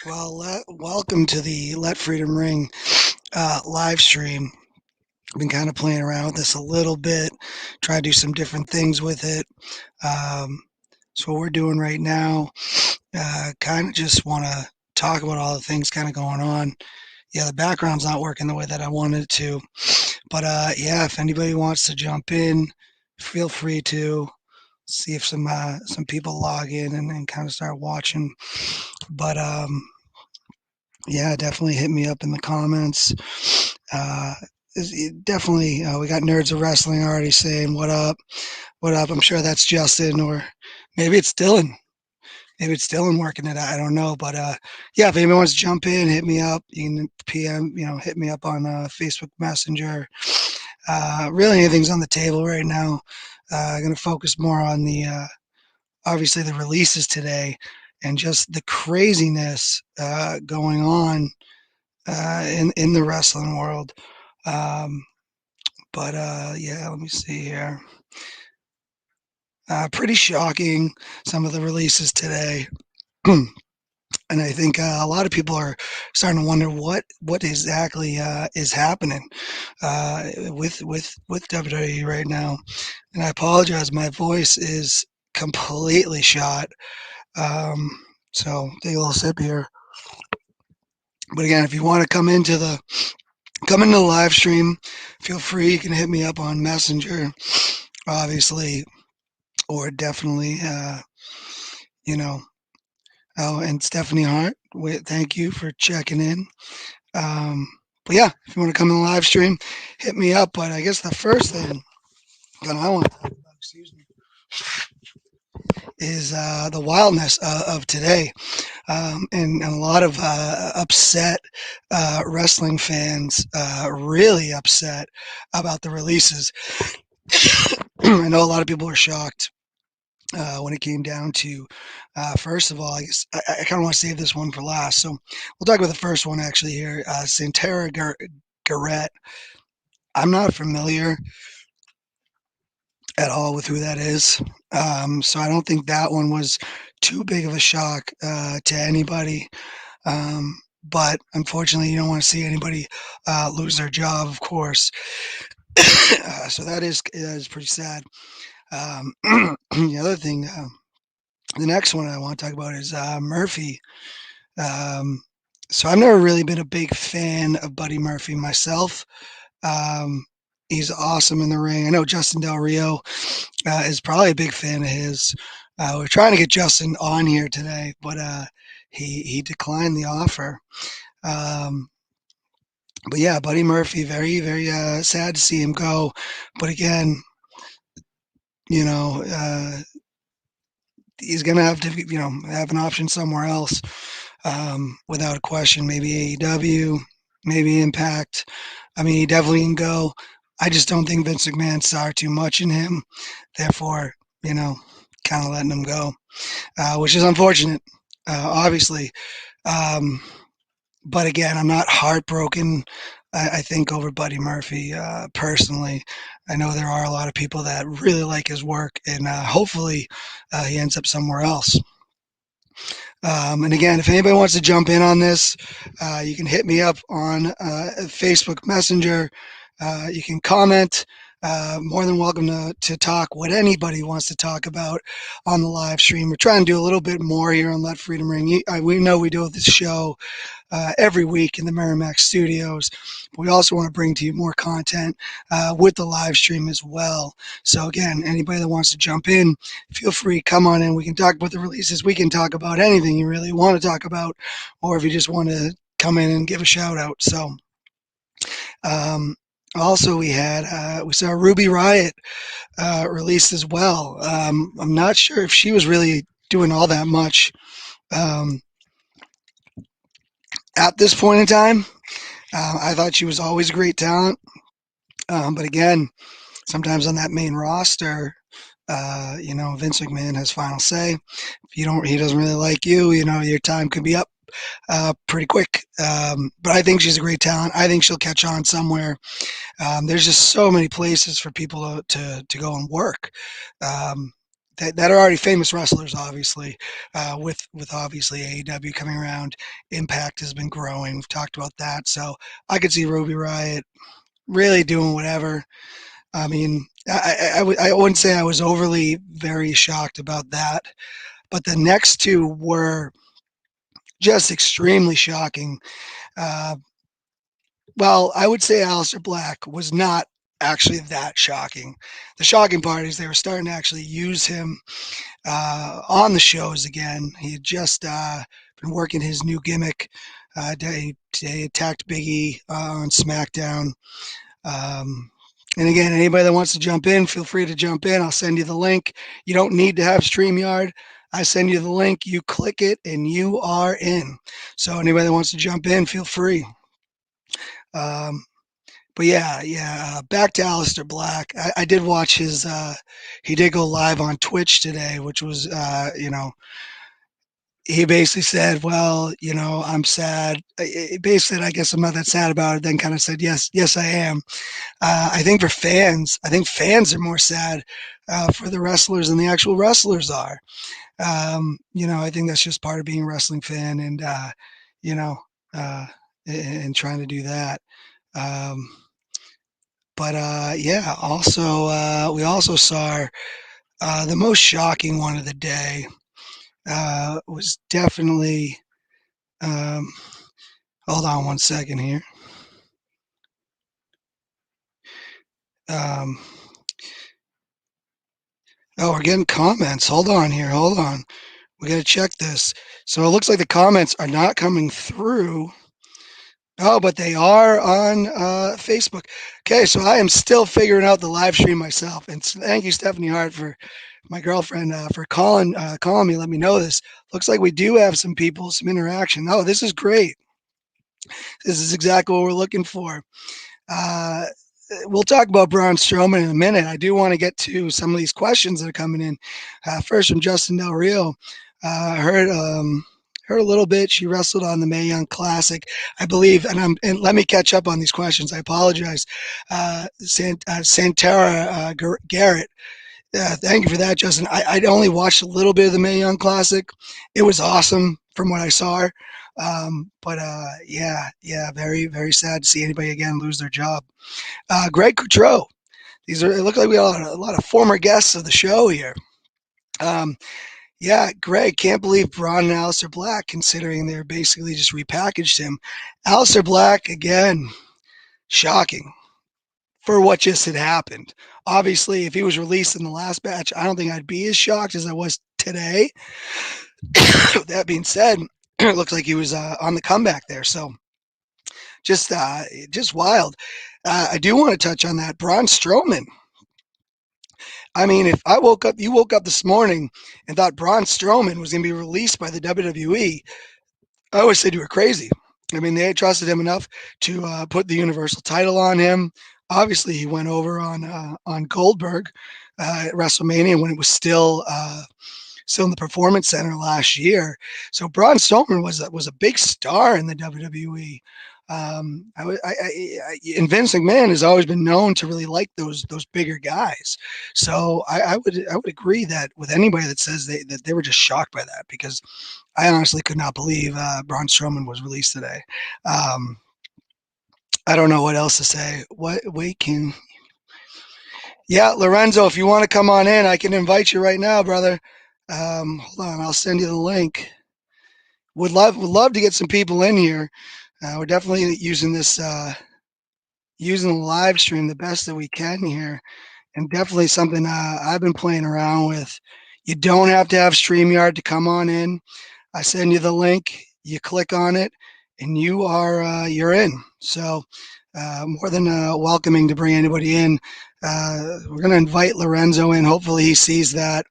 Well, welcome to the Let Freedom Ring live stream. I've been kind of playing around with this a little bit, trying to do some different things with it. Um, so what we're doing right now, kind of just want to talk about all the things kind of going on. Yeah, the background's not working the way that I wanted it to, but yeah, if anybody wants to jump in, feel free to. See if some people log in and kind of start watching. But yeah, definitely hit me up in the comments. Uh, Definitely, we got Nerds of Wrestling already saying, "What up? What up?" I'm sure that's Justin, or maybe it's Dylan. Maybe it's Dylan working it. I don't know, but yeah, if anyone wants to jump in, hit me up. You can PM, hit me up on Facebook Messenger. Really, anything's on the table right now. Going to focus more on the obviously the releases today and just the craziness going on in the wrestling world. Um, but yeah, let me see here. Pretty shocking, some of the releases today. And I think a lot of people are starting to wonder what exactly is happening with WWE right now. And I apologize, my voice is completely shot. Um, so take a little sip here. But again, if you want to come into the live stream, feel free. You can hit me up on Messenger, obviously, or definitely, you know. Oh, and Stephanie Hart, thank you for checking in. Um, but yeah, if you want to come in the live stream, hit me up. But I guess the first thing that I want to talk about, excuse me, is the wildness of today. And a lot of upset wrestling fans, really upset about the releases. I know a lot of people are shocked when it came down to, first of all, I guess I kind of want to save this one for last. So we'll talk about the first one actually here. Santara Garrett. I'm not familiar at all with who that is. So I don't think that one was too big of a shock to anybody. But unfortunately, you don't want to see anybody lose their job, of course. So that is pretty sad. The other thing, the next one I want to talk about is Murphy. Um, so I've never really been a big fan of Buddy Murphy myself. Um, he's awesome in the ring. I know Justin Del Rio is probably a big fan of his. We're trying to get Justin on here today, but he declined the offer. Um, but yeah, Buddy Murphy, very very sad to see him go. But again, you know, he's gonna have to have an option somewhere else, without a question. Maybe AEW, maybe Impact. I mean, he definitely can go. I just don't think Vince McMahon saw too much in him, therefore, you know, kind of letting him go, which is unfortunate, obviously. Um, but again, I'm not heartbroken. I think over Buddy Murphy personally. I know there are a lot of people that really like his work, and hopefully he ends up somewhere else. And again, if anybody wants to jump in on this, you can hit me up on Facebook Messenger. You can comment. More than welcome to talk what anybody wants to talk about on the live stream. We're trying to do a little bit more here on Let Freedom Ring. We know we do this show every week in the Merrimack studios. We also want to bring to you more content with the live stream as well. So again, anybody that wants to jump in, feel free, come on in. We can talk about the releases. We can talk about anything you really want to talk about, or if you just want to come in and give a shout out. So um, also we saw Ruby Riot released as well. I'm not sure if she was really doing all that much um, at this point in time. I thought she was always a great talent. But again, sometimes on that main roster, Vince McMahon has final say. If he doesn't really like you, your time could be up pretty quick. But I think she's a great talent. I think she'll catch on somewhere. There's just so many places for people to go and work. Um, that are already famous wrestlers, obviously. With obviously AEW coming around, Impact has been growing. We've talked about that, so I could see Ruby Riott really doing whatever. I mean, I wouldn't say I was overly very shocked about that, but the next two were just extremely shocking. Uh, well, I would say Aleister Black was not actually that shocking. The shocking part is they were starting to actually use him on the shows again. He had just been working his new gimmick. They attacked Big E on SmackDown. Um, and again, anybody that wants to jump in, feel free to jump in. I'll send you the link. You don't need to have StreamYard. I send you the link, you click it, and you are in. So anybody that wants to jump in, feel free. Um, but yeah. Back to Aleister Black. I did watch his. He did go live on Twitch today, which was, he basically said, "Well, I'm sad." It basically said, "I guess I'm not that sad about it." Then kind of said, "Yes, I am." I think for fans, I think fans are more sad for the wrestlers than the actual wrestlers are. I think that's just part of being a wrestling fan, and you know, uh, and trying to do that. Um, but yeah, also we also saw the most shocking one of the day was definitely. Um, hold on one second here. Um, oh, we're getting comments. Hold on here. Hold on. We got to check this. So it looks like the comments are not coming through. Oh, but they are on Facebook. Okay, so I am still figuring out the live stream myself. And thank you, Stephanie Hart, for my girlfriend, for calling me. Let me know this. Looks like we do have some people, some interaction. Oh, this is great. This is exactly what we're looking for. Uh, we'll talk about Braun Strowman in a minute. I do want to get to some of these questions that are coming in. First from Justin Del Rio. Heard a little bit. She wrestled on the Mae Young Classic, I believe. And let me catch up on these questions. I apologize. Santara Garrett. Thank you for that, Justin. I'd only watched a little bit of the Mae Young Classic. It was awesome from what I saw. But yeah, very, very sad to see anybody again lose their job. Greg Coutreau. It look like we got a lot of former guests of the show here. Um, yeah, Greg, can't believe Braun and Aleister Black, considering they're basically just repackaged him. Aleister Black, again, shocking for what just had happened. Obviously, if he was released in the last batch, I don't think I'd be as shocked as I was today. That being said, it looks like he was on the comeback there. So just wild. I do want to touch on that. Braun Strowman. I mean, if you woke up this morning and thought Braun Strowman was going to be released by the WWE, I always said you were crazy. I mean, they trusted him enough to put the Universal title on him. Obviously, he went over on Goldberg at WrestleMania when it was still in the Performance Center last year. So Braun Strowman was a big star in the WWE. And Vince McMahon has always been known to really like those bigger guys. So I would agree that with anybody that says that they were just shocked by that, because I honestly could not believe Braun Strowman was released today. Um, I don't know what else to say. What wait can Yeah, Lorenzo, if you want to come on in, I can invite you right now, brother. Hold on, I'll send you the link. Would love to get some people in here. We're definitely using the live stream the best that we can here, and definitely something I've been playing around with. You don't have to have StreamYard to come on in. I send you the link, you click on it, and you're in. So more than welcoming to bring anybody in. We're going to invite Lorenzo in. Hopefully he sees that.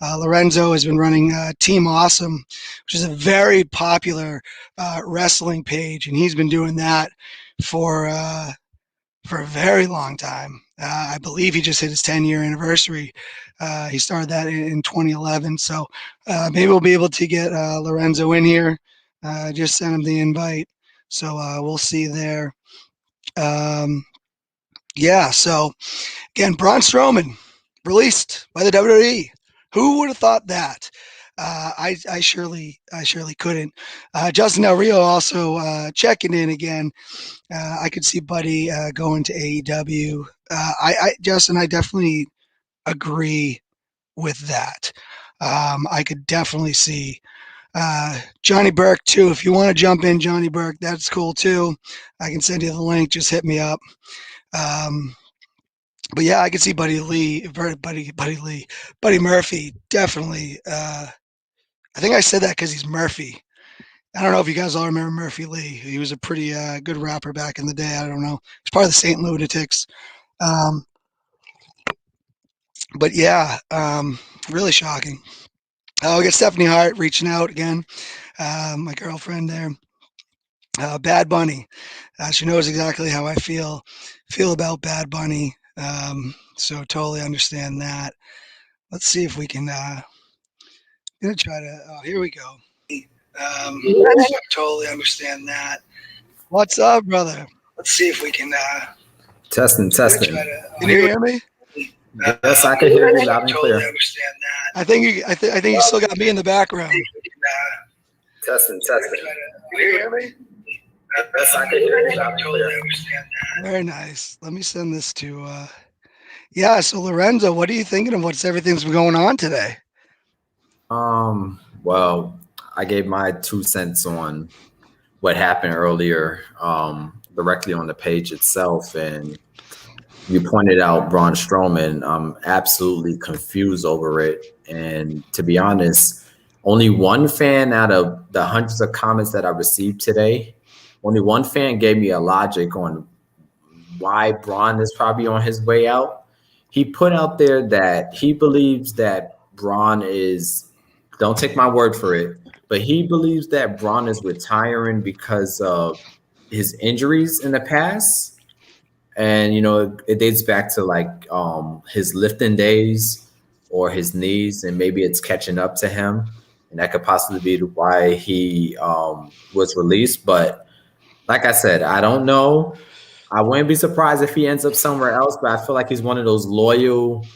Lorenzo has been running Team Awesome, which is a very popular wrestling page, and he's been doing that for a very long time. I believe he just hit his 10-year anniversary. He started that in 2011. So maybe we'll be able to get Lorenzo in here. Just send him the invite. So we'll see there. Yeah, so again, Braun Strowman released by the WWE. Who would have thought that? I surely couldn't. Justin Del Rio also checking in again. I could see Buddy going to AEW. Justin, I definitely agree with that. I could definitely see Johnny Burke too. If you want to jump in, Johnny Burke, that's cool too. I can send you the link. Just hit me up. Um, but yeah, I can see Buddy Murphy, definitely. I think I said that because he's Murphy. I don't know if you guys all remember Murphy Lee. He was a pretty good rapper back in the day. I don't know. He's part of the Saint Lunatics. Um, but yeah, really shocking. We got Stephanie Hart reaching out again. My girlfriend there. Bad Bunny. She knows exactly how I feel about Bad Bunny. So totally understand that. Let's see if we can. Gonna try to. Oh, here we go. So totally understand that. What's up, brother? Let's see if we can. Testing. Can you hear me? Yes, I can hear you loud and clear. Totally understand that. I think you still got me in the background. Testing. Can you hear me? Yes, I can hear you loud and clear. Very nice. Let me send this to. Yeah. So Lorenzo, what are you thinking of? Everything's been going on today? Well, I gave my 2 cents on what happened earlier, directly on the page itself, and you pointed out Braun Strowman. I'm absolutely confused over it, and to be honest, only one fan out of the hundreds of comments that I received today, only one fan gave me a logic on why Braun is probably on his way out. He put out there that he believes that Braun is, don't take my word for it, but he believes that Braun is retiring because of his injuries in the past. And, it dates back to like his lifting days or his knees, and maybe it's catching up to him. And that could possibly be why he was released. But like I said, I don't know. I wouldn't be surprised if he ends up somewhere else, but I feel like he's one of those loyal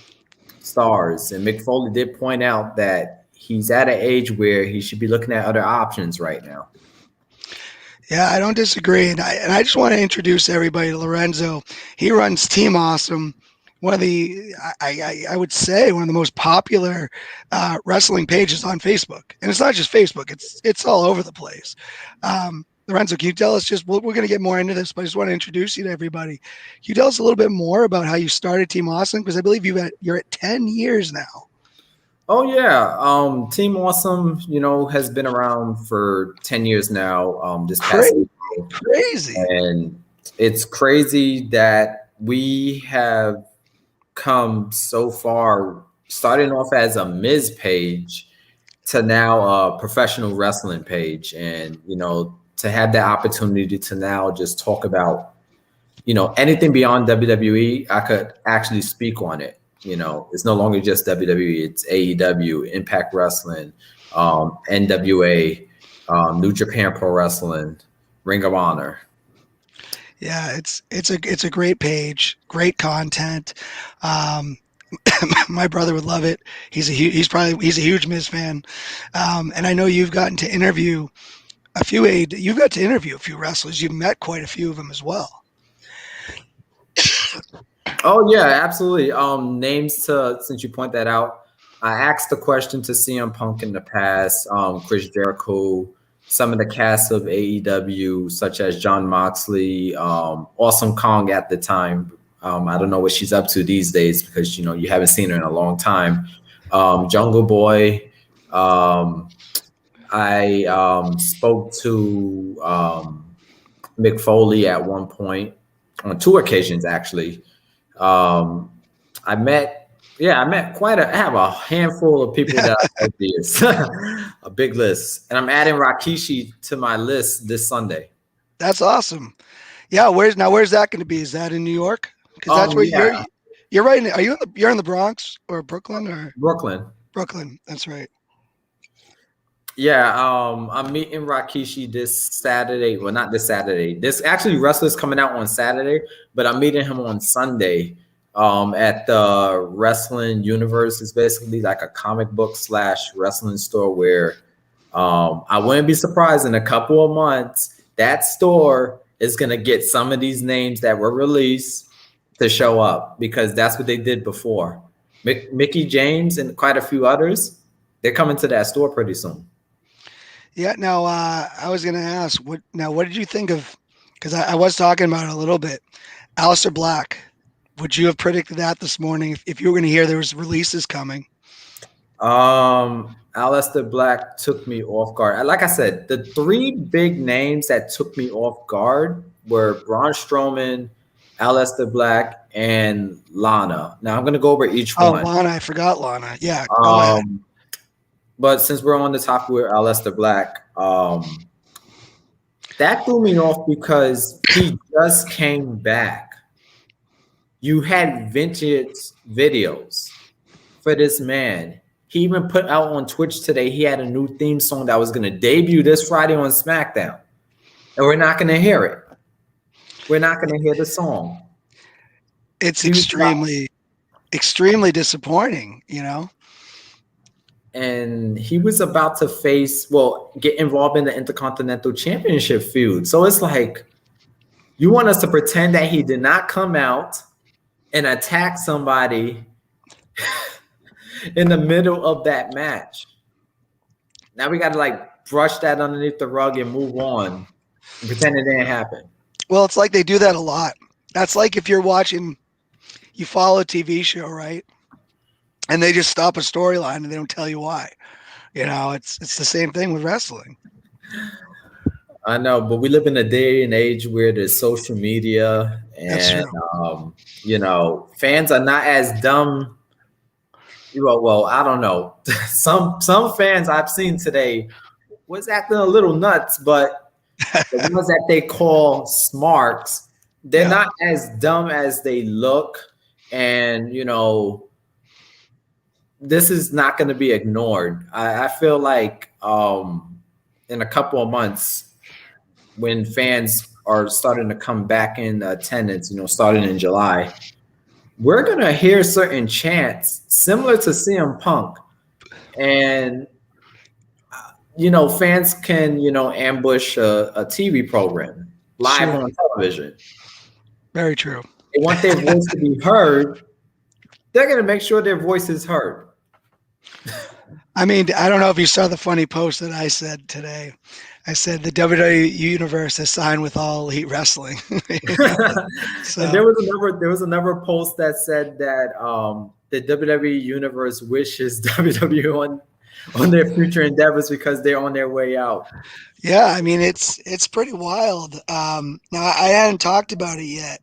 stars. And Mick Foley did point out that he's at an age where he should be looking at other options right now. Yeah, I don't disagree, and I just want to introduce everybody to Lorenzo. He runs Team Awesome, one of the I would say one of the most popular wrestling pages on Facebook, and it's not just Facebook; it's all over the place. Lorenzo, can you tell us just we're going to get more into this, but I just want to introduce you to everybody. Can you tell us a little bit more about how you started Team Awesome? Because I believe you're at 10 years now. Oh yeah, Team Awesome, has been around for 10 years now. This past crazy, and it's crazy that we have come so far, starting off as a Miz page to now a professional wrestling page, and to have that opportunity to now just talk about anything beyond WWE. I could actually speak on it. It's no longer just WWE, it's AEW, Impact Wrestling, NWA, New Japan Pro Wrestling, Ring of Honor. Yeah, it's a great page, great content. My brother would love it. He's a huge Miz fan, and I know you've gotten to interview you've got to interview a few wrestlers. You've met quite a few of them as well. Oh yeah, absolutely. Since you point that out, I asked the question to CM Punk in the past, Chris Jericho, some of the cast of AEW, such as Jon Moxley, Awesome Kong at the time. I don't know what she's up to these days because you haven't seen her in a long time. Jungle Boy. I spoke to Mick Foley at one point on 2 occasions actually. I met I have a handful of people that I know this, a big list, and I'm adding Rikishi to my list this Sunday. That's awesome. Yeah, where's that going to be? Is that in New York? Because that's where you're right. You're in the Bronx or Brooklyn or Brooklyn? Brooklyn. That's right. Yeah, I'm meeting Rikishi this Saturday. Well, not this Saturday. This actually wrestler's coming out on Saturday, but I'm meeting him on Sunday at the Wrestling Universe. It's basically like a comic book / wrestling store where I wouldn't be surprised in a couple of months that store is going to get some of these names that were released to show up, because that's what they did before. Mickey James and quite a few others, they're coming to that store pretty soon. Yeah. Now, I was going to ask, what did you think of? Because I was talking about it a little bit. Aleister Black. Would you have predicted that this morning if you were going to hear there was releases coming? Aleister Black took me off guard. Like I said, the three big names that took me off guard were Braun Strowman, Aleister Black, and Lana. Now I'm going to go over each Oh, one. Lana. I forgot Lana. Yeah. Go ahead. But since we're on the topic with Aleister Black, that threw me off because he just came back. You had vintage videos for this man. He even put out on Twitch today, he had a new theme song that was going to debut this Friday on SmackDown. And we're not going to hear it. We're not going to hear the song. It's extremely disappointing, you know? And he was about to get involved in the Intercontinental Championship feud. So it's like, you want us to pretend that he did not come out and attack somebody in the middle of that match. Now we got to brush that underneath the rug and move on and pretend it didn't happen. Well, it's like they do that a lot. That's like if you follow a TV show, right? And they just stop a storyline and they don't tell you why. You know, it's the same thing with wrestling. I know, but we live in a day and age where there's social media, and fans are not as dumb. Well, I don't know. Some fans I've seen today was acting a little nuts, but the ones that they call smarks, they're not as dumb as they look, and this is not going to be ignored. I feel like in a couple of months, when fans are starting to come back in attendance, starting in July, we're going to hear certain chants similar to CM Punk. And, fans can, ambush a TV program live on television. Very true. They want their voice to be heard. They're going to make sure their voice is heard. I mean, I don't know if you saw the funny post that I said today. I said the WWE universe has signed with All Elite Wrestling. So. And there was another post that said that the WWE universe wishes WWE on their future endeavors because they're on their way out. Yeah, I mean it's pretty wild. Now I hadn't talked about it yet.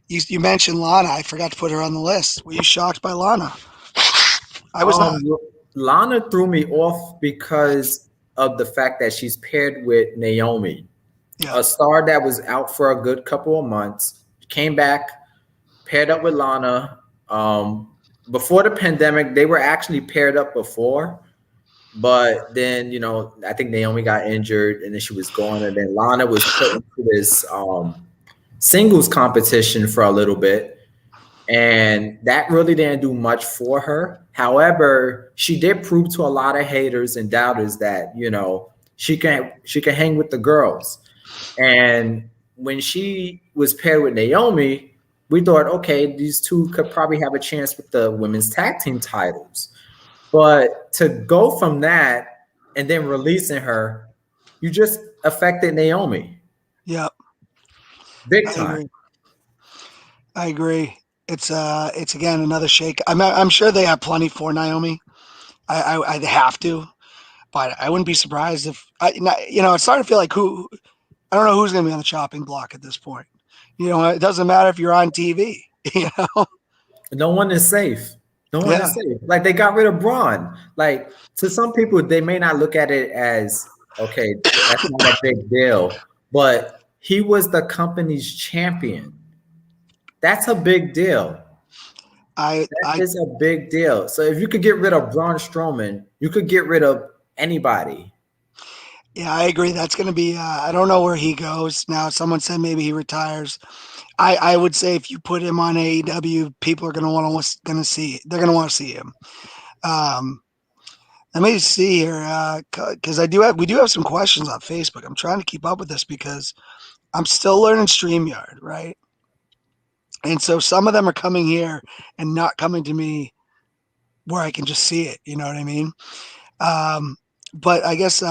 You mentioned Lana. I forgot to put her on the list. Were you shocked by Lana? I was not. Lana threw me off because of the fact that she's paired with Naomi, a star that was out for a good couple of months, came back, paired up with Lana. Before the pandemic, they were actually paired up before, but then, I think Naomi got injured and then she was gone, and then Lana was put into this singles competition for a little bit. And that really didn't do much for her. However, she did prove to a lot of haters and doubters that, she can hang with the girls. And when she was paired with Naomi, we thought, okay, these two could probably have a chance with the women's tag team titles. But to go from that and then releasing her, you just affected Naomi. Yep. Big time. I agree. It's again another shake. I'm sure they have plenty for Naomi. I have to, but I wouldn't be surprised if it's starting to feel like I don't know who's going to be on the chopping block at this point. It doesn't matter if you're on TV. No one is safe. No one is safe. Like, they got rid of Braun. Like, to some people, they may not look at it as, okay, that's not a big deal, but he was the company's champion. That's a big deal. That is a big deal. So if you could get rid of Braun Strowman, you could get rid of anybody. Yeah, I agree. That's going to be I don't know where he goes. Now, someone said maybe he retires. I would say if you put him on AEW, people are gonna want to see. They're gonna want to see him. Um, Let me see here, because we do have some questions on Facebook. I'm trying to keep up with this because I'm still learning StreamYard, right? And so some of them are coming here and not coming to me where I can just see it. You know what I mean? Um, but I guess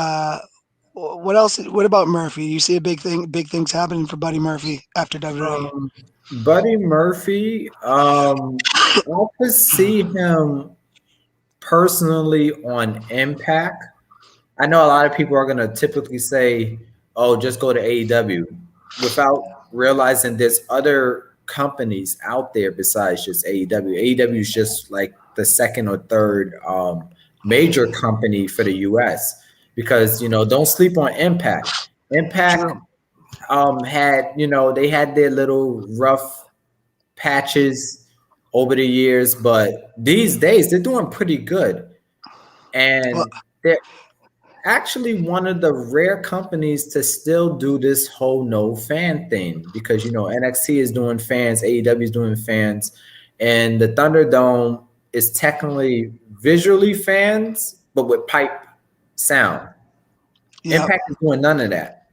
what else? What about Murphy? You see big things happening for Buddy Murphy after WWE. Buddy Murphy, I could see him personally on Impact. I know a lot of people are going to typically say, "Oh, just go to AEW," without realizing there's other companies out there besides just AEW. AEW is just like the second or third major company for the US because don't sleep on Impact. Impact True. had they had their little rough patches over the years, but these days they're doing pretty good, Well, and they're actually one of the rare companies to still do this whole no fan thing because NXT is doing fans, AEW is doing fans, and the Thunderdome is technically visually fans but with pipe sound. yeah. Impact is doing none of that.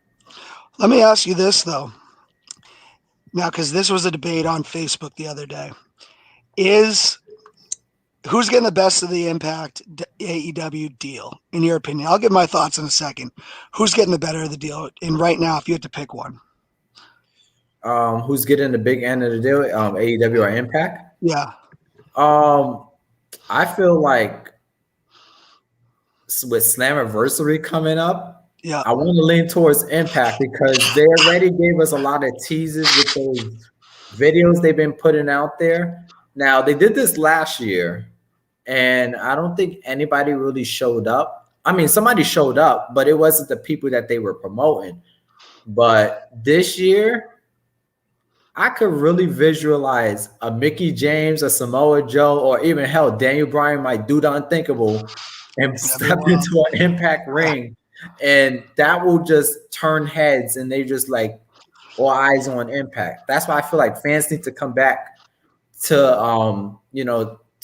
Let me ask you this though. Now, because this was a debate on Facebook the other day, is who's getting the best of the Impact AEW deal, in your opinion? I'll give my thoughts in a second. Who's getting the better of the deal? And right now, if you had to pick one. Who's getting the big end of the deal? AEW or Impact? Yeah. I feel like with Slammiversary coming up, Yeah. I want to lean towards Impact because they already gave us a lot of teases with those videos they've been putting out there. Now, they did this last year, and I don't think anybody really showed up. I mean, somebody showed up, but it wasn't the people that they were promoting. But this year, I could really visualize a Mickey James, a Samoa Joe, or even hell, Daniel Bryan might do the unthinkable and step into an Impact ring, and that will just turn heads, and they just like all eyes on Impact. That's why I feel like fans need to come back to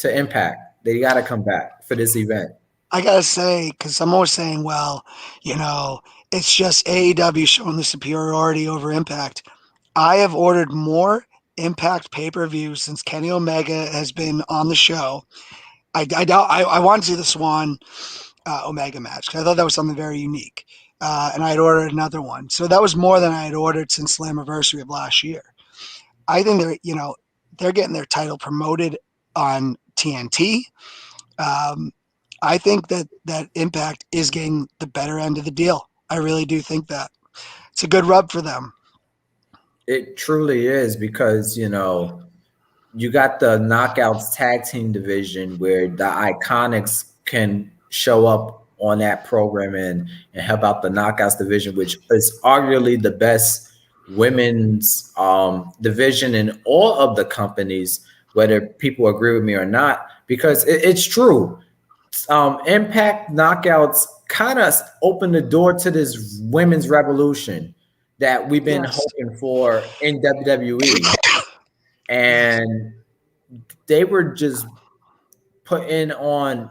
Impact. They got to come back for this event. I gotta say, because I'm always saying, well, it's just AEW showing the superiority over Impact. I have ordered more Impact pay-per-views since Kenny Omega has been on the show. I wanted to see the Swan Omega match because I thought that was something very unique, and I had ordered another one. So that was more than I had ordered since Slammiversary of last year. I think they're getting their title promoted on TNT. I think that Impact is getting the better end of the deal. I really do think that. It's a good rub for them. It truly is because you got the Knockouts tag team division where the Iconics can show up on that program and help out the Knockouts division, which is arguably the best women's division in all of the companies, whether people agree with me or not, because it's true. Impact Knockouts kind of opened the door to this women's revolution that we've been hoping for in WWE. And they were just putting on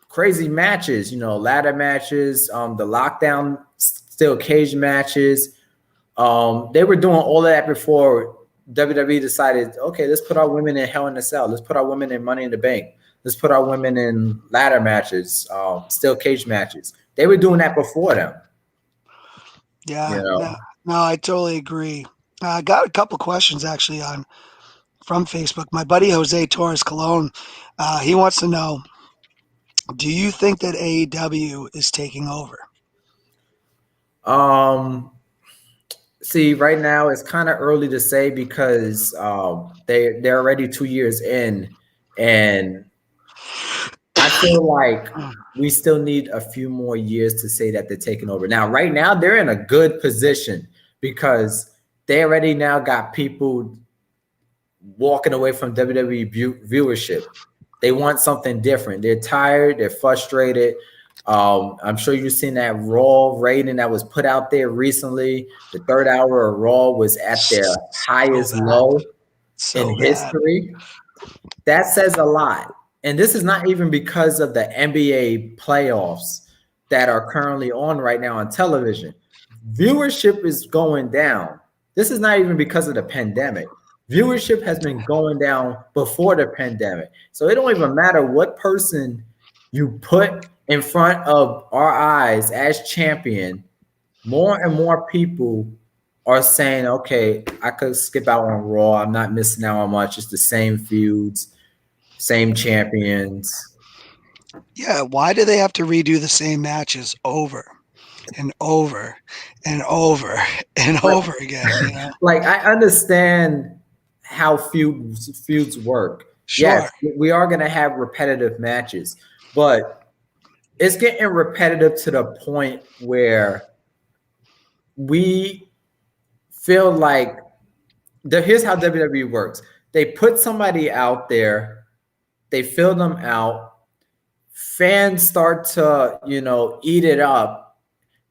crazy matches, ladder matches, the lockdown steel cage matches. They were doing all of that before WWE decided, okay, let's put our women in Hell in a Cell. Let's put our women in Money in the Bank. Let's put our women in ladder matches, steel cage matches. They were doing that before them. Yeah, no, I totally agree. I got a couple questions actually from Facebook. My buddy Jose Torres Colon, he wants to know, do you think that AEW is taking over? See, right now it's kind of early to say because they're already 2 years in, and I feel like we still need a few more years to say that they're taking over. Now, right now, they're in a good position because they already now got people walking away from WWE viewership. They want something different. They're tired. They're frustrated. I'm sure you've seen that Raw rating that was put out there recently. The third hour of Raw was at their So highest bad. low in So bad. history. That says a lot. And this is not even because of the NBA playoffs that are currently on right now on television. Viewership is going down. This is not even because of the pandemic. Viewership has been going down before the pandemic. So it don't even matter what person you put in front of our eyes as champion, more and more people are saying, okay, I could skip out on Raw. I'm not missing out on much. It's the same feuds, same champions. Yeah, why do they have to redo the same matches over and over and over and Like, over again, you know? like I understand how feuds work. Yes, Sure. we are going to have repetitive matches, but it's getting repetitive to the point where we feel like here's how WWE works. They put somebody out there, they fill them out, fans start to, eat it up.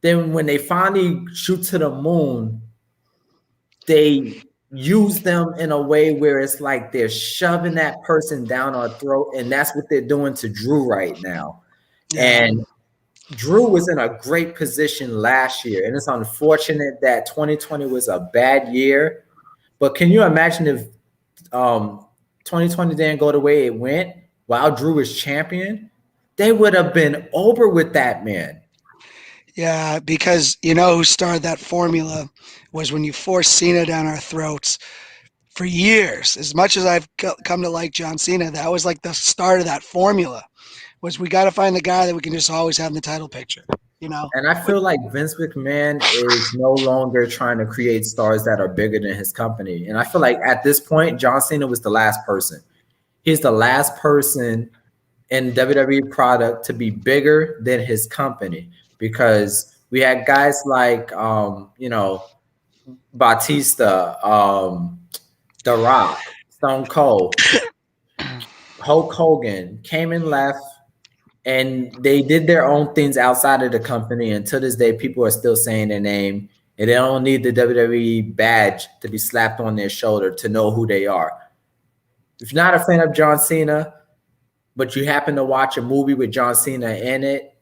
Then when they finally shoot to the moon, they use them in a way where it's like they're shoving that person down our throat. And that's what they're doing to Drew right now. Yeah. And Drew was in a great position last year. And it's unfortunate that 2020 was a bad year. But can you imagine if 2020 didn't go the way it went while Drew was champion? They would have been over with that man. Yeah, because you know who started that formula was when you forced Cena down our throats for years. As much as I've come to like John Cena, that was like the start of that formula. Was we got to find the guy that we can just always have in the title picture, you know? And I feel like Vince McMahon is no longer trying to create stars that are bigger than his company. And I feel like at this point, John Cena was the last person. He's the last person in WWE product to be bigger than his company because we had guys like, Batista, The Rock, Stone Cold, Hulk Hogan came and left, and they did their own things outside of the company. And to this day, people are still saying their name, and they don't need the WWE badge to be slapped on their shoulder to know who they are. If you're not a fan of John Cena, but you happen to watch a movie with John Cena in it,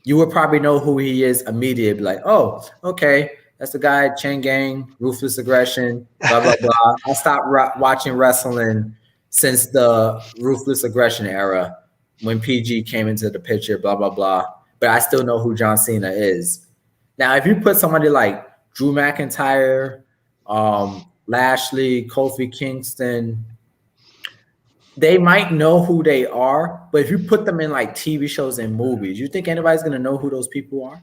you would probably know who he is immediately. Like, oh, okay, that's the guy, Chain Gang, Ruthless Aggression, blah, blah, blah. I stopped watching wrestling since the Ruthless Aggression era when PG came into the picture, blah, blah, blah. But I still know who John Cena is. Now, if you put somebody like Drew McIntyre, Lashley, Kofi Kingston, they might know who they are, but if you put them in like TV shows and movies, you think anybody's gonna know who those people are?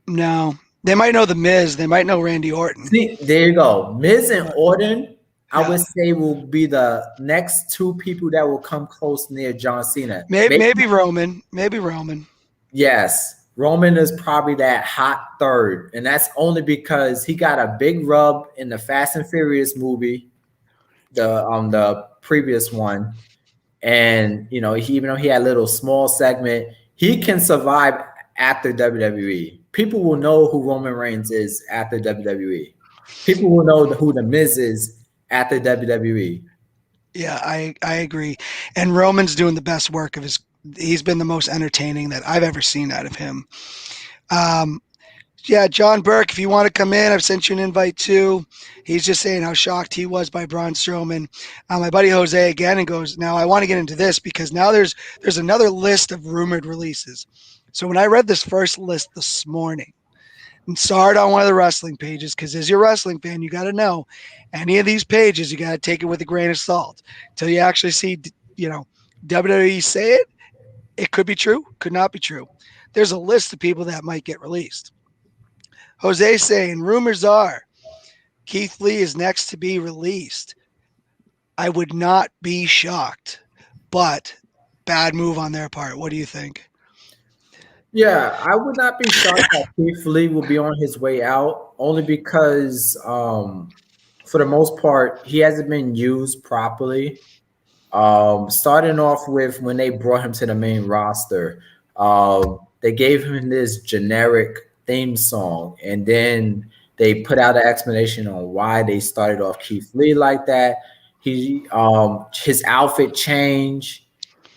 No, they might know the Miz. They might know Randy Orton. See, there you go. Miz and But, Orton, I yeah, would say will be the next two people that will come close near John Cena. maybe Roman. Maybe Roman. Yes, Roman is probably that hot third, and that's only because he got a big rub in the Fast and Furious movie, the previous one. And even though he had a little small segment, he can survive after WWE. People will know who Roman Reigns is after WWE. People will know who the Miz is after WWE. Yeah, I agree. And Roman's doing the best work of his. He's been the most entertaining that I've ever seen out of him. Um, yeah, John Burke, if you want to come in, I've sent you an invite too. He's just saying how shocked he was by Braun Strowman. My buddy Jose again and goes, now I want to get into this because now there's another list of rumored releases. So when I read this first list this morning and saw it on one of the wrestling pages, because as you're a wrestling fan, you got to know any of these pages, you got to take it with a grain of salt until you actually see, WWE say it. It could be true, could not be true. There's a list of people that might get released. Jose saying rumors are Keith Lee is next to be released. I would not be shocked, but bad move on their part. What do you think? Yeah, I would not be shocked that Keith Lee will be on his way out, only because, for the most part, he hasn't been used properly. Starting off with when they brought him to the main roster, they gave him this generic theme song, and then they put out an explanation on why they started off Keith Lee like that. His outfit changed.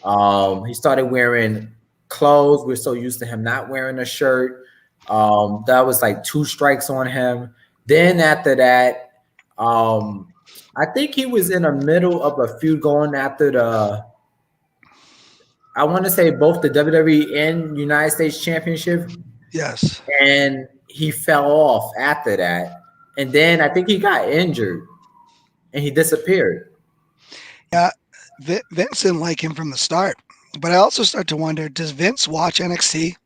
He started wearing clothes. We're so used to him not wearing a shirt. That was like 2 strikes on him. Then after that, I think he was in the middle of a feud going after I want to say both the WWE and United States Championship, Yes. and he fell off after that. And then I think he got injured and he disappeared. Yeah, Vince didn't like him from the start. But I also start to wonder, does Vince watch NXT?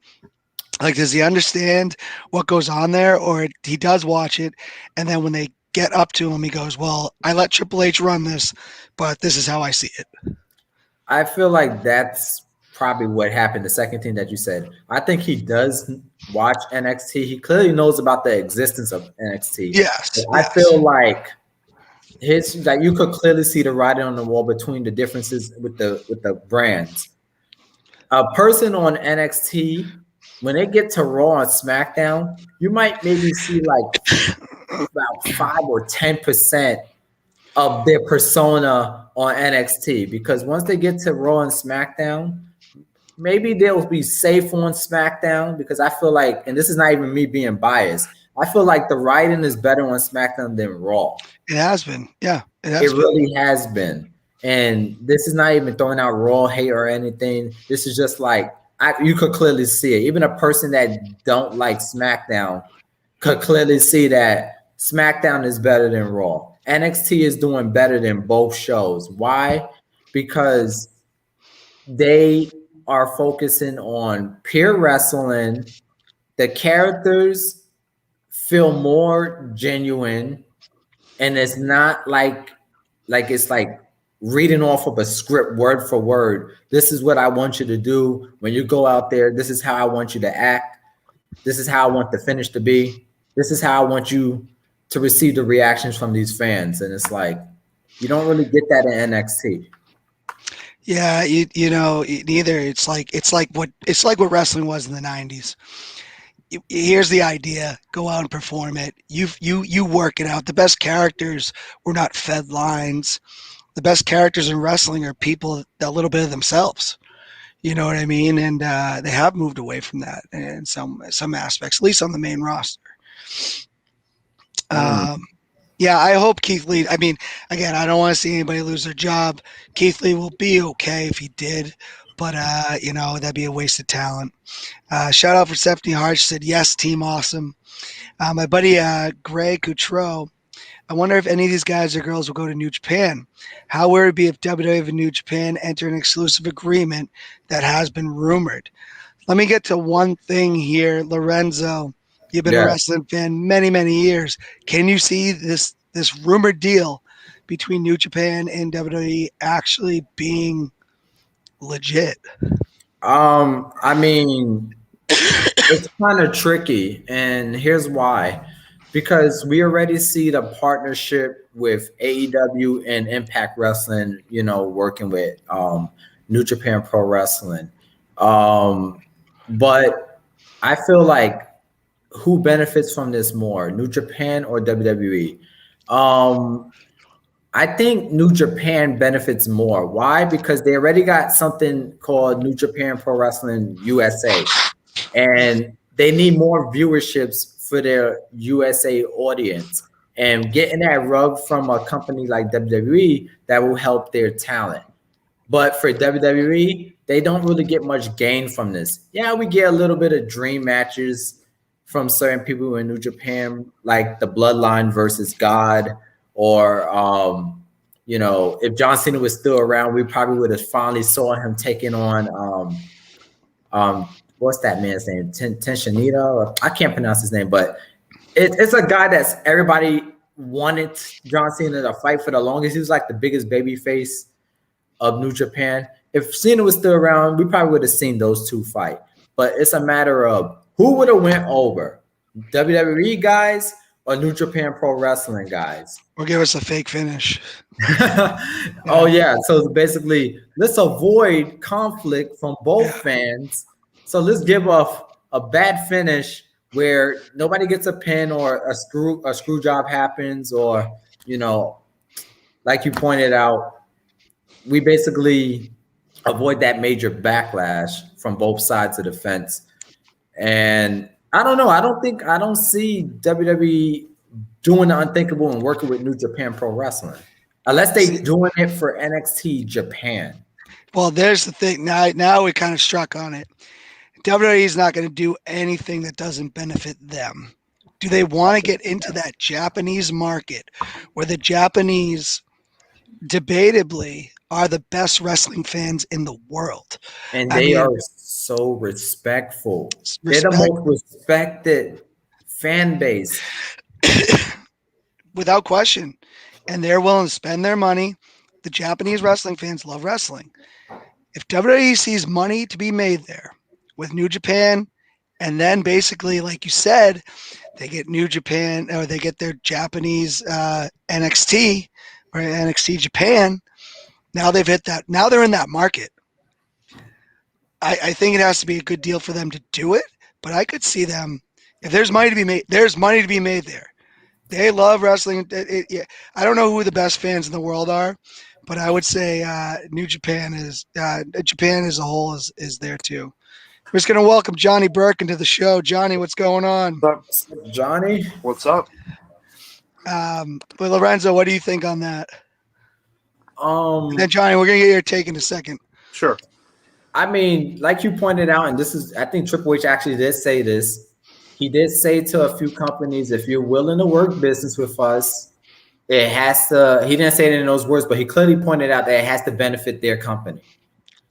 Like, does he understand what goes on there? Or he does watch it, and then when they get up to him, he goes, well, I let Triple H run this, but this is how I see it. I feel like that's probably what happened. The second thing that you said, I think he does watch NXT. He clearly knows about the existence of NXT. Yes. I feel like you could clearly see the writing on the wall between the differences with the brands. A person on NXT, when they get to Raw and SmackDown, you might maybe see like about 5 or 10% of their persona on NXT, because once they get to Raw and SmackDown, maybe they'll be safe on SmackDown, because I feel like, and this is not even me being biased, I feel like the writing is better on SmackDown than Raw. It has been. Yeah, it really has been. And this is not even throwing out Raw hate or anything. This is just like, you could clearly see it. Even a person that don't like SmackDown could clearly see that SmackDown is better than Raw. NXT is doing better than both shows. Why? Because they are focusing on pure wrestling. The characters feel more genuine, and it's not like it's like reading off of a script word for word. This is what I want you to do when you go out there. This is how I want you to act. This is how I want the finish to be. This is how I want you to receive the reactions from these fans. And it's like, you don't really get that in NXT. Yeah, you know, neither. It's like what wrestling was in the 90s. Here's the idea: go out and perform it. You work it out. The best characters were not fed lines. The best characters in wrestling are people a little bit of themselves. You know what I mean? And they have moved away from that in some aspects, at least on the main roster. Yeah, I hope Keith Lee. I mean, again, I don't want to see anybody lose their job. Keith Lee will be okay if he did, but you know, that'd be a waste of talent. Shout out for Stephanie Hart. She said, yes, team awesome. My buddy Greg Coutreau, I wonder if any of these guys or girls will go to New Japan. How would it be if WWE and New Japan enter an exclusive agreement that has been rumored? Let me get to one thing here, Lorenzo. You've been a wrestling fan many, many years. Can you see this rumored deal between New Japan and WWE actually being legit? I mean, it's kind of tricky, and here's why. Because we already see the partnership with AEW and Impact Wrestling, you know, working with New Japan Pro Wrestling. But I feel like, who benefits from this more, New Japan or WWE? I think New Japan benefits more. Why? Because they already got something called New Japan Pro Wrestling USA, and they need more viewerships for their USA audience. And getting that rub from a company like WWE, that will help their talent. But for WWE, they don't really get much gain from this. Yeah, we get a little bit of dream matches from certain people in New Japan, like the Bloodline versus God, or you know, if John Cena was still around, we probably would have finally saw him taking on what's that man's name? Tenshinita? I can't pronounce his name, but it's a guy that's everybody wanted John Cena to fight for the longest. He was like the biggest baby face of New Japan. If Cena was still around, we probably would have seen those two fight. But it's a matter of who would have went over, WWE guys or New Japan Pro Wrestling guys? Or give us a fake finish. Oh, yeah. So basically, let's avoid conflict from both fans So let's give a bad finish where nobody gets a pin or a screw job happens, or like you pointed out, we basically avoid that major backlash from both sides of the fence. And I don't know. I don't see WWE doing the unthinkable and working with New Japan Pro Wrestling, unless they doing it for NXT Japan. Well, there's the thing. Now we kind of struck on it. WWE is not going to do anything that doesn't benefit them. Do they want to get into that Japanese market where the Japanese debatably are the best wrestling fans in the world? And I they mean, are so respectful. They're the respect most respected fan base. without question. And they're willing to spend their money. The Japanese wrestling fans love wrestling. If WWE sees money to be made there with New Japan, and then basically, like you said, they get New Japan or they get their Japanese NXT or NXT Japan. Now they've hit that. Now they're in that market. I think it has to be a good deal for them to do it. But I could see them if there's money to be made. There's money to be made there. They love wrestling. I don't know who the best fans in the world are, but I would say New Japan is Japan as a whole is there too. We're just going to welcome Johnny Burke into the show. Johnny, what's going on? What's up, Johnny? What's up? But Lorenzo, what do you think on that? And then Johnny, we're going to get your take in a second. Sure. I mean, like you pointed out, and I think Triple H actually did say this. He did say to a few companies, if you're willing to work business with us, it has to, he didn't say it in those words, but he clearly pointed out that it has to benefit their company.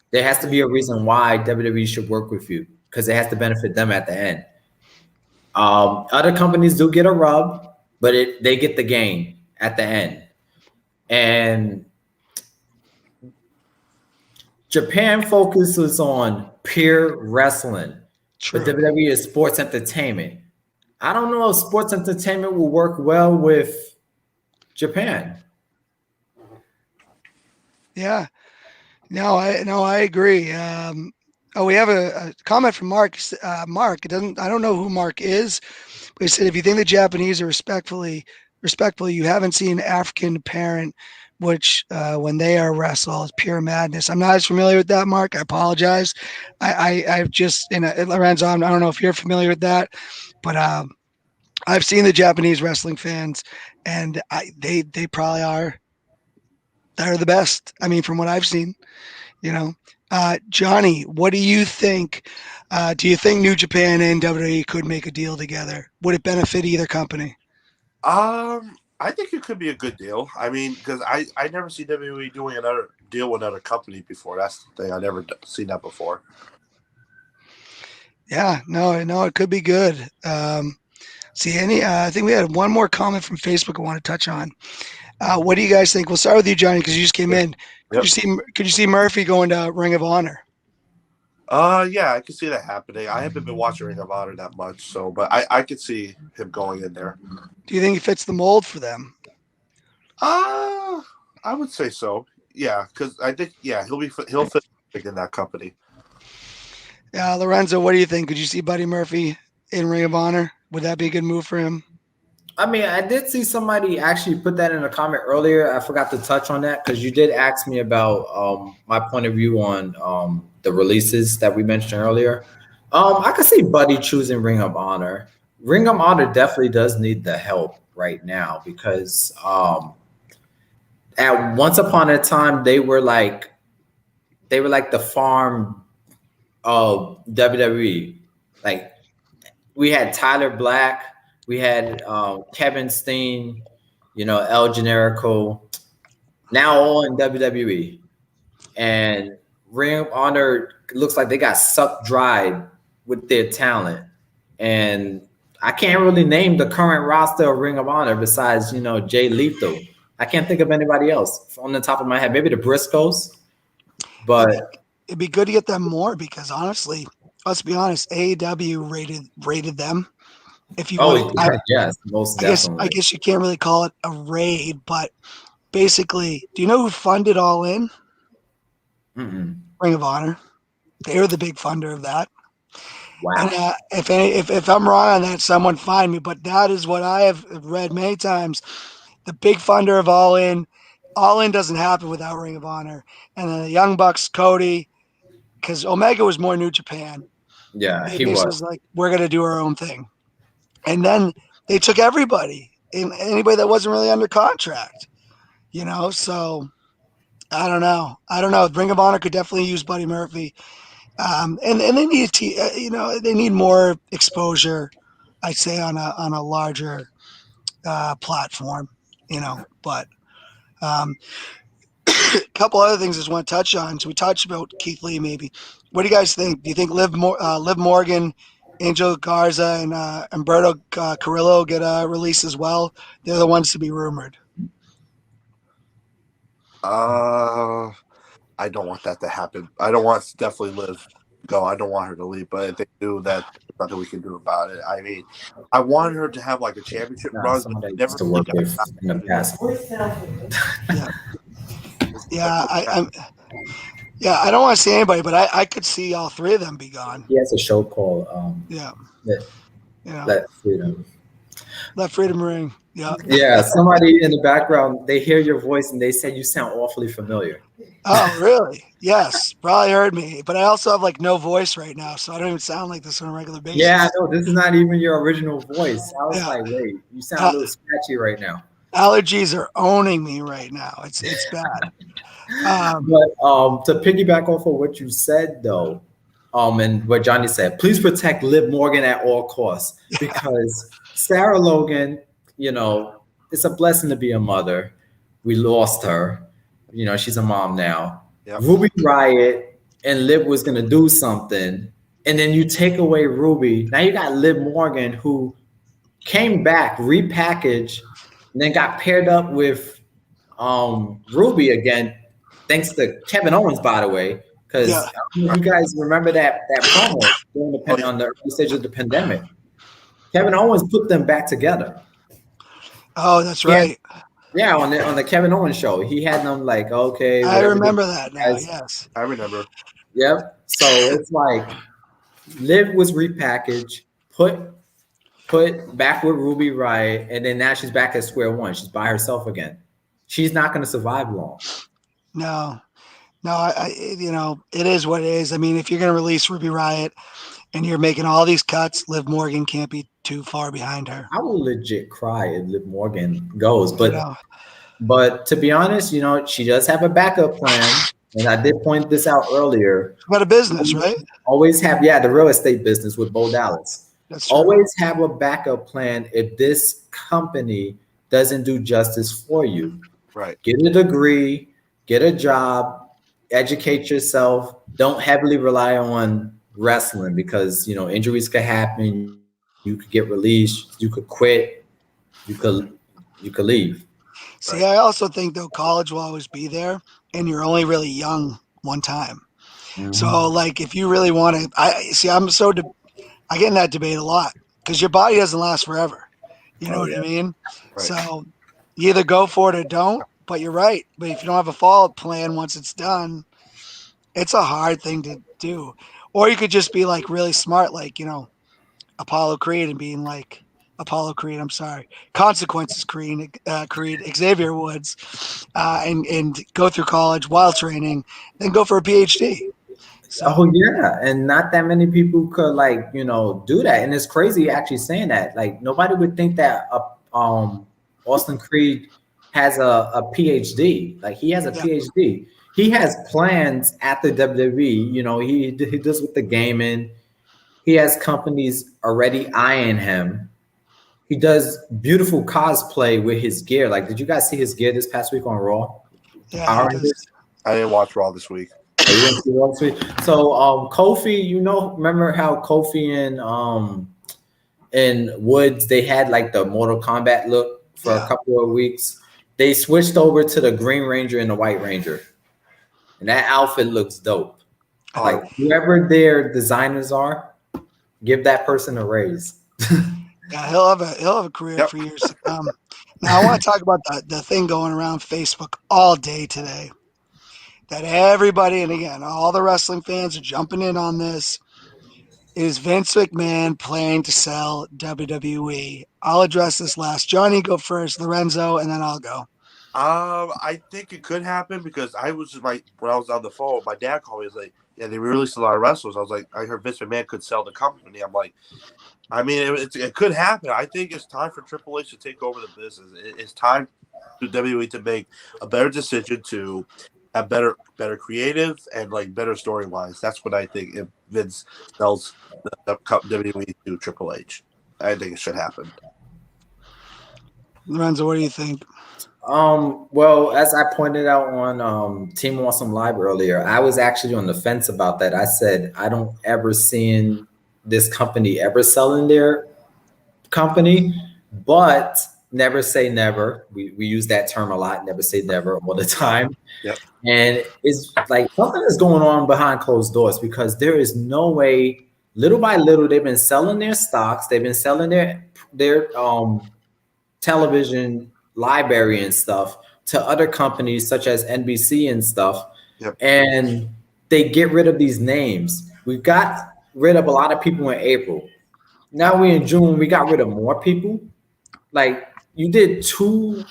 There has to be a reason why WWE should work with you, because it has to benefit them at the end. Other companies do get a rub, but they get the gain at the end. And Japan focuses on pure wrestling, True. but WWE is sports entertainment. I don't know if sports entertainment will work well with Japan. Yeah. No, I agree. We have a comment from Mark. Mark, I don't know who Mark is, but he said if you think the Japanese are respectful, you haven't seen African parent, which when they are wrestle is pure madness. I'm not as familiar with that, Mark. I apologize. I've just Lorenzo. I don't know if you're familiar with that, but I've seen the Japanese wrestling fans, and they probably are. They're the best. I mean, from what I've seen. Johnny, what do you think? Do you think New Japan and WWE could make a deal together? Would it benefit either company? I think it could be a good deal. I mean, because I never see WWE doing another deal with another company before. That's the thing. I never seen that before. Yeah, no, it could be good. I think we had one more comment from Facebook I want to touch on. What do you guys think? We'll start with you, Johnny, because you just came in. Could you see Murphy going to Ring of Honor? Yeah, I could see that happening. I haven't been watching Ring of Honor that much, but I could see him going in there. Do you think he fits the mold for them? I would say so. Yeah, because I think he'll fit in that company. Lorenzo, what do you think? Could you see Buddy Murphy in Ring of Honor? Would that be a good move for him? I mean, I did see somebody actually put that in a comment earlier. I forgot to touch on that because you did ask me about my point of view on the releases that we mentioned earlier. I could see Buddy choosing Ring of Honor. Ring of Honor definitely does need the help right now because at once upon a time they were like the farm of WWE. Like we had Tyler Black. We had Kevin Steen, El Generico, now all in WWE. And Ring of Honor looks like they got sucked dry with their talent. And I can't really name the current roster of Ring of Honor besides, Jay Lethal. I can't think of anybody else on the top of my head. Maybe the Briscoes. But it'd be good to get them more because honestly, let's be honest, AEW rated them. If you yes, most definitely. I guess you can't really call it a raid, but basically, do you know who funded All In? Mm-mm. Ring of Honor. They're the big funder of that. And Wow. if I'm wrong on that, someone find me. But that is what I have read many times. The big funder of All In doesn't happen without Ring of Honor. And then the Young Bucks, Cody, because Omega was more New Japan. Yeah, They he basically was. was like, we're gonna do our own thing. And then they took everybody, anybody that wasn't really under contract. So I don't know. Ring of Honor could definitely use Buddy Murphy. And they need they need more exposure, I'd say, on a larger platform. But a couple other things I just want to touch on. So we touched about Keith Lee. Maybe. What do you guys think? Do you think Liv Morgan, Angel Garza, and Humberto Carrillo get released as well? They're the ones to be rumored. I don't want that to happen. I don't want definitely Liv go. I don't want her to leave, but if they do that, there's nothing we can do about it. I mean, I want her to have like a championship Nah, run, someone but that never used to really work got with in the past. Yeah, yeah. I don't want to see anybody, but I could see all three of them be gone. He has a show called Yeah, Let, yeah. Let Freedom. Let Freedom Ring. Yeah. Yeah, somebody in the background, they hear your voice and they say you sound awfully familiar. Oh, really? Yes, probably heard me. But I also have like no voice right now, so I don't even sound like this on a regular Yeah, I basis. know. This is not even your original voice. I was Yeah. like, wait, you sound a Uh, little scratchy right now. Allergies are owning me right now. It's bad. But to piggyback off of what you said, though, and what Johnny said, please protect Liv Morgan at all costs because Sarah Logan, it's a blessing to be a mother. We lost her. She's a mom now. Yep. Ruby Riot and Liv was going to do something. And then you take away Ruby. Now you got Liv Morgan who came back, repackaged, and then got paired up with Ruby again, thanks to Kevin Owens, by the way. Because Yeah. I don't know if you guys remember that promo during Oh, yeah. on the early stage of the pandemic. Kevin Owens put them back together. Oh, that's Yeah, right. yeah, on the Kevin Owens show, he had them like, okay, I whatever. remember that now. Guys. Yes. I remember. Yep. So it's like Liv was repackaged, put back with Ruby Riot, and then now she's back at square one. She's by herself again. She's not going to survive long. No. It is what it is. I mean, if you're going to release Ruby Riot and you're making all these cuts, Liv Morgan can't be too far behind her. I will legit cry if Liv Morgan goes, but You know? but to be honest, she does have a backup plan, and I did point this out earlier. About a business, right? Always have the real estate business with Bo Dallas. That's true. Always have a backup plan if this company doesn't do justice for you. Right. Get a degree, get a job, educate yourself. Don't heavily rely on wrestling because injuries could happen. You could get released. You could quit. You could leave. See, I also think though college will always be there, and you're only really young one time. Mm-hmm. So, like, if you really want to, I get in that debate a lot because your body doesn't last forever. You know what I mean? Right. So, you either go for it or don't. But you're right. But if you don't have a follow-up plan once it's done, it's a hard thing to do. Or you could just be like really smart, like Apollo Creed, and being like Apollo Creed. I'm sorry, Consequences Creed, Xavier Woods, and go through college while training, then go for a PhD. So, oh yeah, and not that many people could do that, and it's crazy actually saying that. Like nobody would think that Austin Creed has a PhD. Like he has a PhD. He has plans at the WWE. He does with the gaming. He has companies already eyeing him. He does beautiful cosplay with his gear. Like, did you guys see his gear this past week on Raw? Yeah, I didn't watch Raw this week. So Kofi, remember how Kofi and Woods, they had like the Mortal Kombat look for a couple of weeks. They switched over to the Green Ranger and the White Ranger, and that outfit looks dope. Like whoever their designers are, give that person a raise. Yeah, he'll have a career for years to come. Now I want to talk about the thing going around Facebook all day today. That everybody, and again, all the wrestling fans are jumping in on this. Is Vince McMahon planning to sell WWE? I'll address this last. Johnny, go first. Lorenzo, and then I'll go. I think it could happen because when I was on the phone, my dad called me. He was like, "Yeah, they released a lot of wrestlers." I was like, "I heard Vince McMahon could sell the company." I'm like, I mean, it could happen. I think it's time for Triple H to take over the business. It's time for WWE to make a better decision to have better creative and like better storylines. That's what I think. If Vince sells the WWE to Triple H, I think it should happen. Lorenzo, what do you think? Well, as I pointed out on Team Awesome Live earlier, I was actually on the fence about that. I said I don't ever see this company ever selling their company, but never say never. We use that term a lot, never say never all the time. Yep. And it's like something is going on behind closed doors because there is no way, little by little, they've been selling their stocks, they've been selling their television library and stuff to other companies such as NBC and stuff. Yep. And they get rid of these names. We got rid of a lot of people in April. Now we're in June, we got rid of more people. Like you did two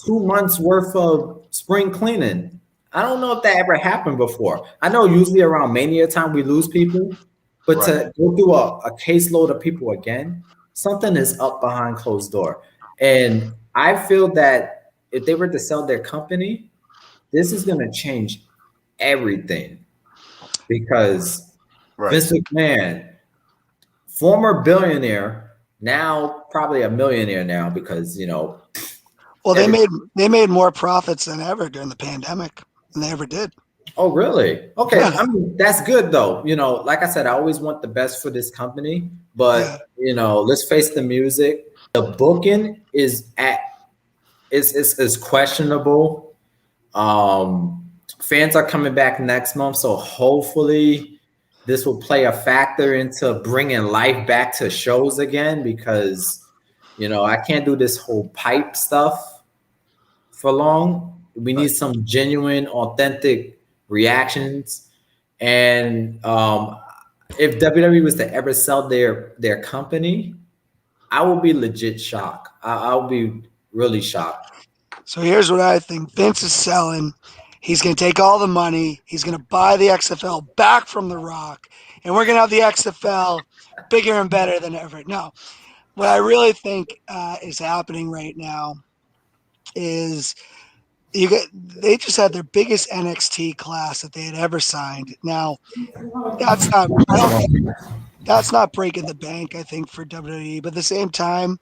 months worth of spring cleaning. I don't know if that ever happened before. I know usually around Mania time we lose people, but to go through a caseload of people again, something is up behind closed door. And I feel that if they were to sell their company, this is going to change everything because Vince McMahon, former billionaire, now probably a millionaire now because, Well, they made more profits than ever during the pandemic than they ever did. Oh, really? Okay. I mean, that's good though. Like I said, I always want the best for this company, but let's face the music. The booking is questionable. Fans are coming back next month, so hopefully this will play a factor into bringing life back to shows again because, I can't do this whole pipe stuff for long. We need some genuine, authentic reactions. And if WWE was to ever sell their company, I will be legit shocked. I'll be really shocked. So here's what I think. Vince is selling. He's going to take all the money. He's going to buy the XFL back from The Rock. And we're going to have the XFL bigger and better than ever. No, what I really think is happening right now is they just had their biggest NXT class that they had ever signed. Now, that's not breaking the bank, I think, for WWE. But at the same time,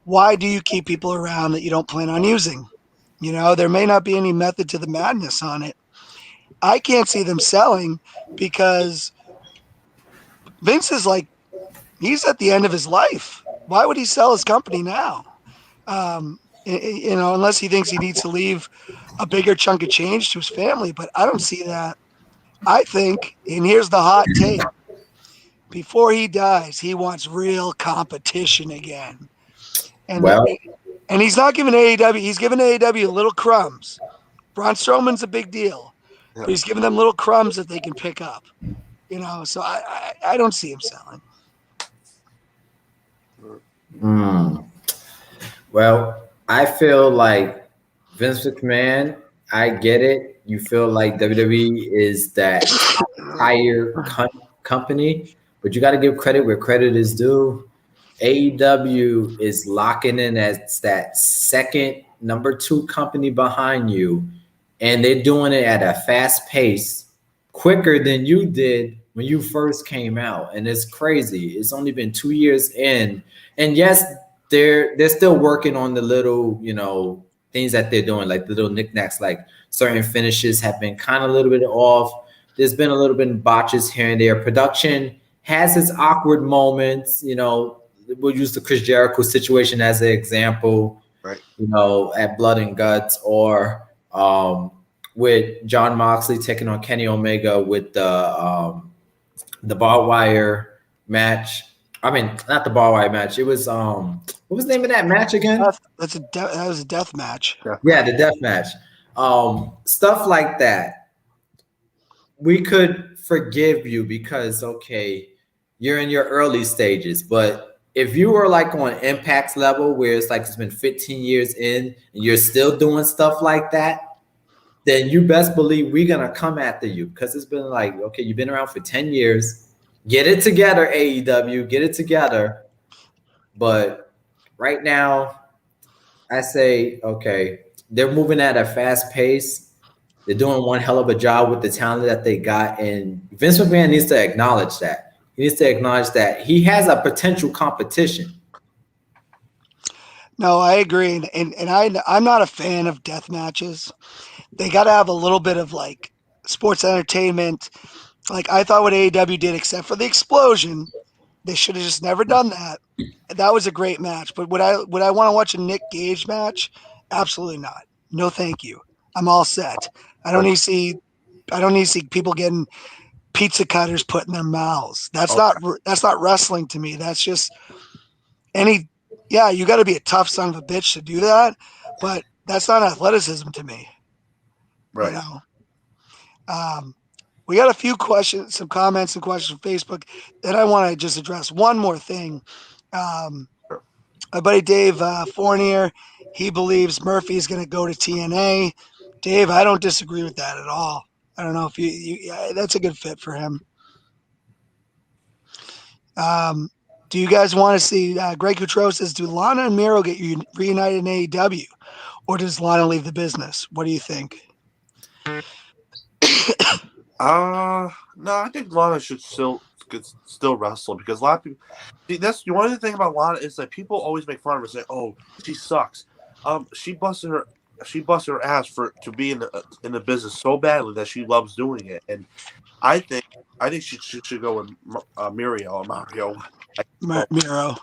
why do you keep people around that you don't plan on using? There may not be any method to the madness on it. I can't see them selling because Vince is he's at the end of his life. Why would he sell his company now? Unless he thinks he needs to leave a bigger chunk of change to his family. But I don't see that. I think, and here's the hot take, before he dies, he wants real competition again. And he's not giving AEW, he's giving AEW little crumbs. Braun Strowman's a big deal, but he's giving them little crumbs that they can pick up. So I don't see him selling. Well, I feel like Vince McMahon, I get it. You feel like WWE is that higher company, but you got to give credit where credit is due. AEW is locking in as that second, number 2 company behind you, and they're doing it at a fast pace, quicker than you did when you first came out. And it's crazy. It's only been 2 years in, and yes, they're still working on the little, things that they're doing, like the little knickknacks, like certain finishes have been kind of a little bit off. There's been a little bit of botches here and there. Production has its awkward moments, we'll use the Chris Jericho situation as an example, right? At Blood and Guts, or with Jon Moxley taking on Kenny Omega with the barbed wire match. I mean, not the barbed wire match. It was what was the name of that match again? That was a death match. Yeah, the death match. Stuff like that. We could forgive you because, okay, you're in your early stages. But if you were like on Impact's level, where it's like it's been 15 years in and you're still doing stuff like that, then you best believe we're gonna come after you, because it's been like, okay, you've been around for 10 years. Get it together, AEW, get it together. But right now, I say, okay, they're moving at a fast pace. They're doing one hell of a job with the talent that they got. And Vince McMahon needs to acknowledge that. He needs to acknowledge that he has a potential competition. No, I agree, I'm not a fan of death matches. They got to have a little bit of like sports entertainment. Like I thought what AEW did, except for the explosion, they should have just never done that. That was a great match. But would I want to watch a Nick Gage match? Absolutely not. No, thank you. I'm all set. I don't need to see people getting pizza cutters put in their mouths. That's not wrestling to me. That's just any. Yeah, you got to be a tough son of a bitch to do that, but that's not athleticism to me. Right. You know. We got a few questions, some comments and questions from Facebook. Then I want to just address one more thing. My buddy Dave Fournier, he believes Murphy is going to go to TNA. Dave, I don't disagree with that at all. I don't know if you that's a good fit for him. Do you guys want to see Greg Coutreau says, do Lana and Miro get reunited in AEW, or does Lana leave the business? What do you think? No, I think Lana should still wrestle, because a lot of people. See, that's one of the thing about Lana is that people always make fun of her, say, "Oh, she sucks." She busted her ass to be in the business so badly that she loves doing it, and I think she should go with Mario, Miro.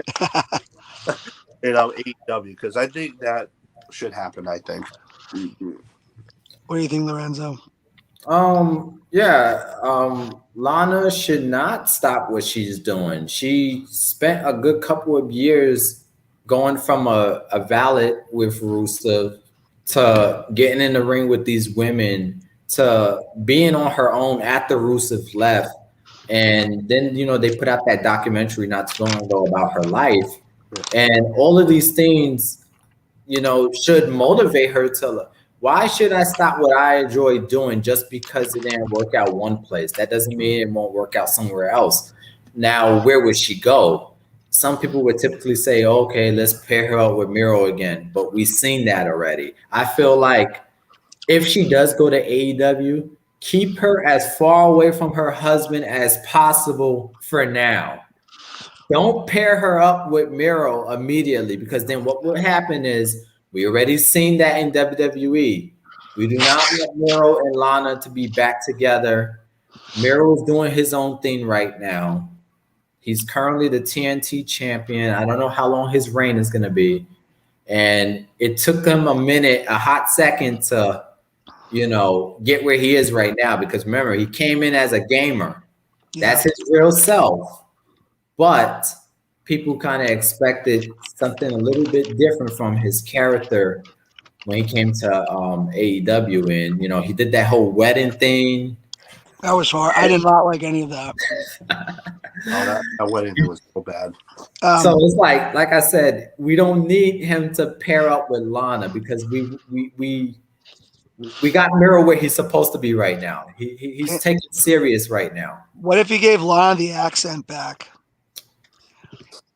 AEW, because I think that should happen. I think. What do you think, Lorenzo? Lana should not stop what she's doing. She spent a good couple of years going from a valet with Rusev to getting in the ring with these women to being on her own after Rusev left. And then, they put out that documentary not too long ago about her life. And all of these things, should motivate her to, why should I stop what I enjoy doing just because it didn't work out one place? That doesn't mean it won't work out somewhere else. Now, where would she go? Some people would typically say, okay, let's pair her up with Miro again, but we've seen that already. I feel like if she does go to AEW, keep her as far away from her husband as possible for now. Don't pair her up with Miro immediately, because then what will happen is, we already seen that in WWE. We do not want Miro and Lana to be back together. Miro is doing his own thing right now. He's currently the TNT champion. I don't know how long his reign is going to be. And it took him a hot second to, get where he is right now. Because remember, he came in as a gamer. Yeah. That's his real self. But people kind of expected something a little bit different from his character when he came to AEW. And, he did that whole wedding thing. That was hard. I did not like any of that. That wedding was so bad. So it's like I said, we don't need him to pair up with Lana, because we got Miro where he's supposed to be right now. He's taking it serious right now. What if you gave Lana the accent back?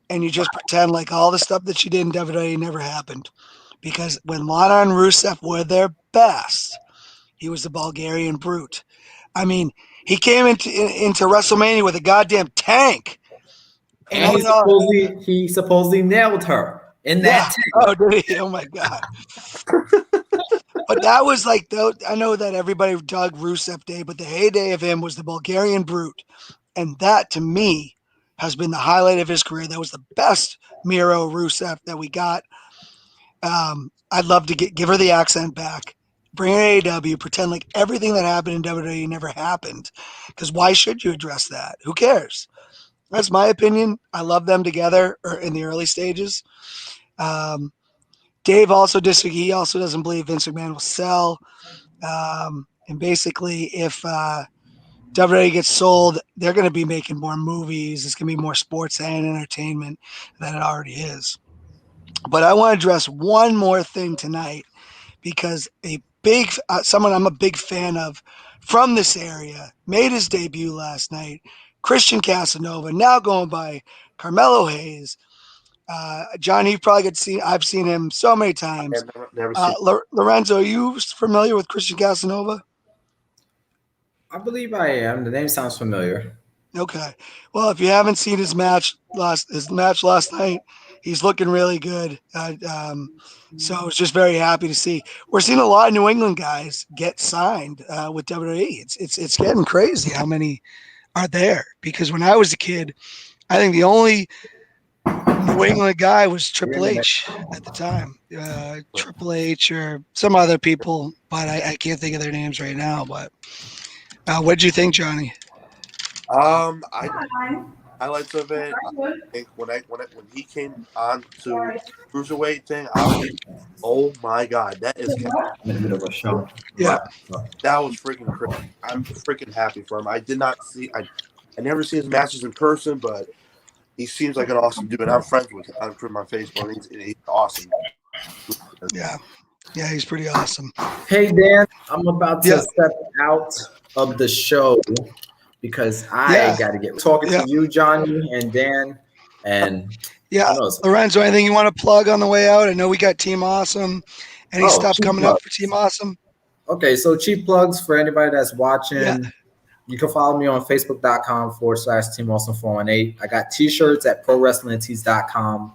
And you just pretend like all the stuff that she did in WWE never happened. Because when Lana and Rusev were their best, he was the Bulgarian brute. I mean, he came into WrestleMania with a goddamn tank. And he supposedly nailed her in that tank. Oh, did he? Oh, my God. But that was like, I know that everybody dug Rusev Day, but the heyday of him was the Bulgarian brute. And that, to me, has been the highlight of his career. That was the best Miro Rusev that we got. I'd love to give her the accent back, bring her to AEW, pretend like everything that happened in WWE never happened. Because why should you address that? Who cares? That's my opinion. I love them together or in the early stages. Dave also disagrees. He also doesn't believe Vince McMahon will sell. And basically, if WWE gets sold, they're going to be making more movies. It's going to be more sports and entertainment than it already is. But I want to address one more thing tonight because someone I'm a big fan of from this area made his debut last night. Christian Casanova, now going by Carmelo Hayes. John, you probably could see. I've seen him so many times. I've never seen. Lorenzo, are you familiar with Christian Casanova? I believe I am. The name sounds familiar. Okay. Well, if you haven't seen his match last night, he's looking really good. So I was just very happy to see. We're seeing a lot of New England guys get signed with WWE. It's getting crazy how many are there. Because when I was a kid, I think the only New England guy was Triple H at the time. Triple H or some other people, but I can't think of their names right now. But what did you think, Johnny? Highlights of it. I think when he came on to cruiserweight thing, I was, oh my god, that is A bit of a show. Yeah, that was freaking crazy. I'm freaking happy for him. I never see his matches in person, but he seems like an awesome dude. I'm friends with him on my Facebook. He's awesome. Yeah, he's pretty awesome. Hey Dan, I'm about to step out of the show because I got to get talking to you, Johnny, and Dan, and Lorenzo, anything you want to plug on the way out? I know we got Team Awesome. Any stuff coming up for Team Awesome? Okay, so cheap plugs for anybody that's watching. Yeah. You can follow me on Facebook.com/Team Awesome 418. I got t-shirts at ProWrestlingTees.com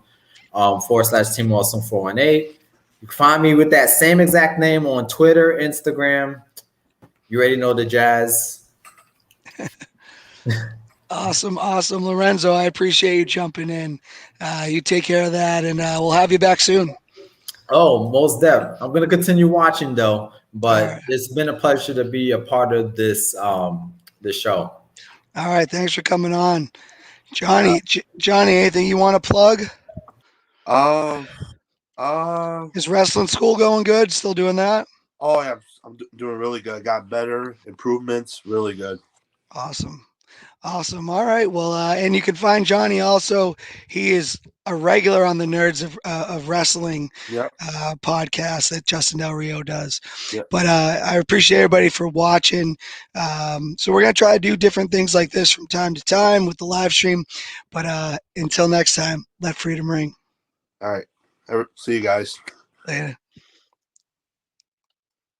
/Team Awesome 418. You can find me with that same exact name on Twitter, Instagram. You already know the jazz. Awesome. Lorenzo, I appreciate you jumping in. You take care of that, and we'll have you back soon. Oh, most definitely. I'm going to continue watching, though, but it's been a pleasure to be a part of this show. All right. Thanks for coming on. Johnny, anything you want to plug? Is wrestling school going good? Still doing that? Oh, yeah. I'm doing really good. Got better improvements. Really good. Awesome. All right. Well, and you can find Johnny also. He is a regular on the Nerds of Wrestling podcast that Justin Del Rio does. Yep. But I appreciate everybody for watching. So we're going to try to do different things like this from time to time with the live stream. But until next time, let freedom ring. All right. See you guys. Later.